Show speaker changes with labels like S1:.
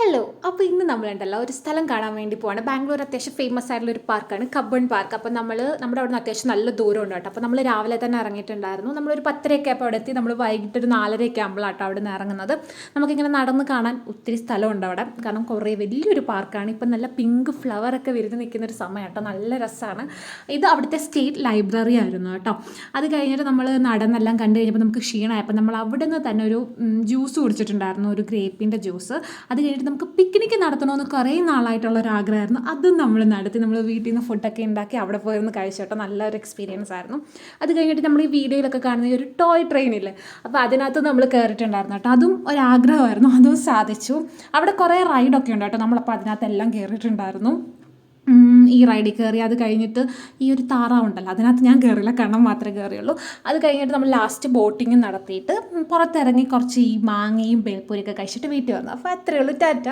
S1: Hello. അപ്പോൾ ഇന്ന് നമ്മളുണ്ടല്ലോ ഒരു സ്ഥലം കാണാൻ വേണ്ടി പോവാണ്. ബാംഗ്ലൂർ അത്യാവശ്യം ഫേമസ് ആയിട്ടുള്ള ഒരു പാർക്കാണ് കബ്ബൺ പാർക്ക്. അപ്പോൾ നമ്മുടെ അവിടെ നിന്ന് അത്യാവശ്യം നല്ല ദൂരം ഉണ്ട് കേട്ടോ. അപ്പോൾ നമ്മൾ രാവിലെ തന്നെ ഇറങ്ങിയിട്ടുണ്ടായിരുന്നു. നമ്മളൊരു 10:30 അപ്പോൾ അവിടെ എത്തി. നമ്മൾ വൈകിട്ട് ഒരു 4:30 ആകുമ്പോഴാട്ടോ അവിടെ നിന്ന് ഇറങ്ങുന്നത്. നമുക്കിങ്ങനെ നടന്ന് കാണാൻ ഒത്തിരി സ്ഥലമുണ്ട് അവിടെ. കാരണം കുറേ വലിയൊരു പാർക്കാണ്. ഇപ്പം നല്ല പിങ്ക് ഫ്ലവറൊക്കെ വിരിഞ്ഞ് നിൽക്കുന്നൊരു സമയം കേട്ടോ. നല്ല രസമാണ്. ഇത് അവിടുത്തെ സ്റ്റേറ്റ് ലൈബ്രറി ആയിരുന്നു കേട്ടോ. അത് കഴിഞ്ഞിട്ട് നമ്മൾ നടന്നെല്ലാം കണ്ടു കഴിഞ്ഞപ്പോൾ നമുക്ക് ക്ഷീണമായപ്പോൾ നമ്മൾ അവിടെ നിന്ന് തന്നെ ഒരു ജ്യൂസ് കുടിച്ചിട്ടുണ്ടായിരുന്നു, ഒരു ഗ്രേപ്പിൻ്റെ ജ്യൂസ്. അത് കഴിഞ്ഞിട്ട് നമുക്ക് പിക്നിക്ക് നടത്തണമെന്ന് കുറേ നാളായിട്ടുള്ള ഒരു ആഗ്രഹമായിരുന്നു. അതും നമ്മൾ നടത്തി. നമ്മൾ വീട്ടിൽ നിന്ന് ഫുഡൊക്കെ ഉണ്ടാക്കി അവിടെ പോയിരുന്ന് കഴിച്ചോട്ടോ. നല്ലൊരു എക്സ്പീരിയൻസ് ആയിരുന്നു. അത് കഴിഞ്ഞിട്ട് നമ്മൾ ഈ വീഡിയോയിലൊക്കെ കാണുന്ന ഒരു ടോയ് ട്രെയിനില്ലേ, അപ്പോൾ അതിനകത്ത് നമ്മൾ കയറിയിട്ടുണ്ടായിരുന്നു കേട്ടോ. അതും ഒരാഗ്രഹമായിരുന്നു, അതും സാധിച്ചു. അവിടെ കുറേ റൈഡൊക്കെ ഉണ്ട് കേട്ടോ. നമ്മളപ്പോൾ അതിനകത്തെല്ലാം കയറിയിട്ടുണ്ടായിരുന്നു. ഈ റൈഡിൽ കയറി. അത് കഴിഞ്ഞിട്ട് ഈ ഒരു താറാവുണ്ടല്ലോ, അതിനകത്ത് ഞാൻ കയറില്ല, കണ്ണം മാത്രമേ കയറിയുള്ളൂ. അത് കഴിഞ്ഞിട്ട് നമ്മൾ ലാസ്റ്റ് ബോട്ടിങ് നടത്തിയിട്ട് പുറത്തിറങ്ങി കുറച്ച് ഈ മാങ്ങയും ബേൽപ്പൂരിയൊക്കെ കഴിച്ചിട്ട് വീട്ടിൽ വന്നു. അപ്പോൾ അത്രയേ ഉള്ളൂ. ടാറ്റ.